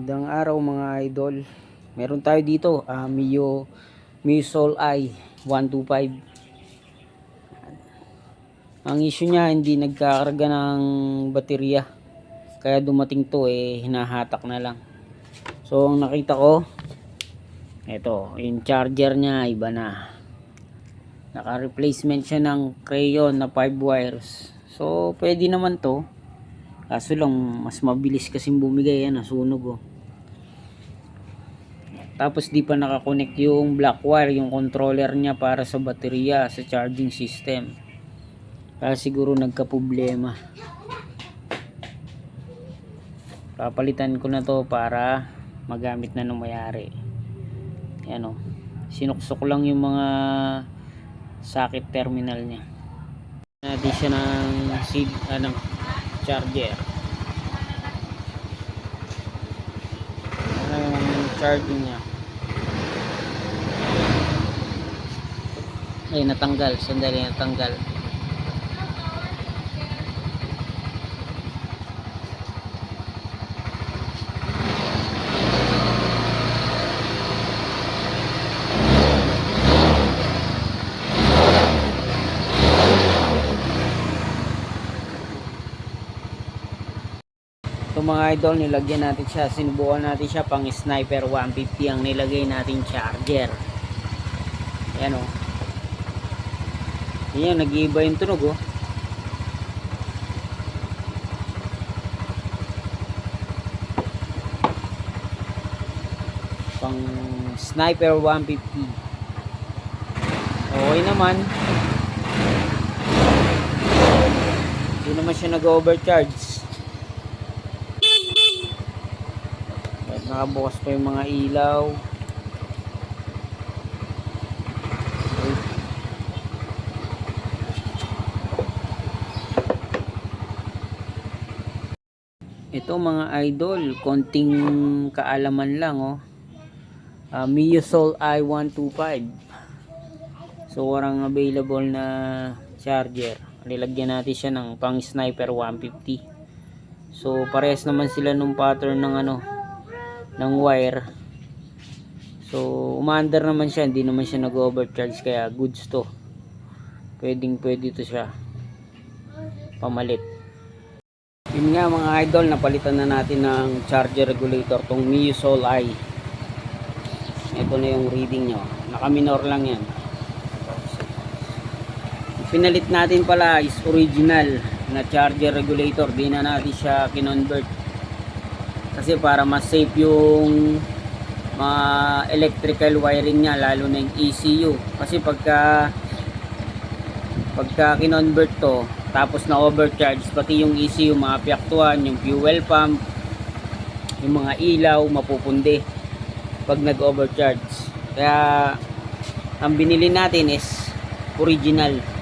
Magandang araw mga idol. Meron tayo dito, Mio Soul i 125. Ang issue niya, hindi nagkakarga ng baterya. Kaya dumating to hinahatak na lang. So ang nakita ko, ito, yung charger niya iba na. Naka-replacement siya ng crayon na 5 wires. So pwede naman to. Kaso lang mas mabilis kasi bumigay, yan nasunog oh. Tapos di pa nakakonect yung black wire, yung controller niya para sa baterya, sa charging system. Kaya siguro nagka-problema. Papalitan ko na to para magamit na ng may-ari. Yan oh. Sinuksok lang yung mga socket terminal niya. Natin siya ng charger. Ano yung charging niya? Ay, natanggal. Sandali, natanggal. Ito mga idol, nilagyan natin siya, sinubukan natin siya pang Sniper 150 ang nilagay natin charger. Ayan o. Ayan, nag-iiba yung tunog o. Pang Sniper 150. Okay naman. Hindi naman siya nag-overcharge. Nakabukas pa yung mga ilaw. Ito mga idol, konting kaalaman lang oh. Mio Soul i 125. So warang available na charger. Nilagyan natin siya ng pang Sniper 150. So parehas naman sila nung pattern ng ng wire. So umaandar naman siya, hindi naman siya nag-overcharge, kaya goods to. Pwede to siya pamalit. Yun nga mga idol, napalitan na natin ng charger regulator tong Mio Soul i. Ito na yung reading nyo, naka minor lang yan. Pinalit natin pala is original na charger regulator, di na natin siya kinonvert kasi para mas safe yung electrical wiring niya, lalo na yung ECU. Kasi pagka kinonvert to tapos na overcharge, pati yung ECU maaapektuhan, yung fuel pump, yung mga ilaw mapupundi pag nag overcharge. Kaya ang binili natin is original.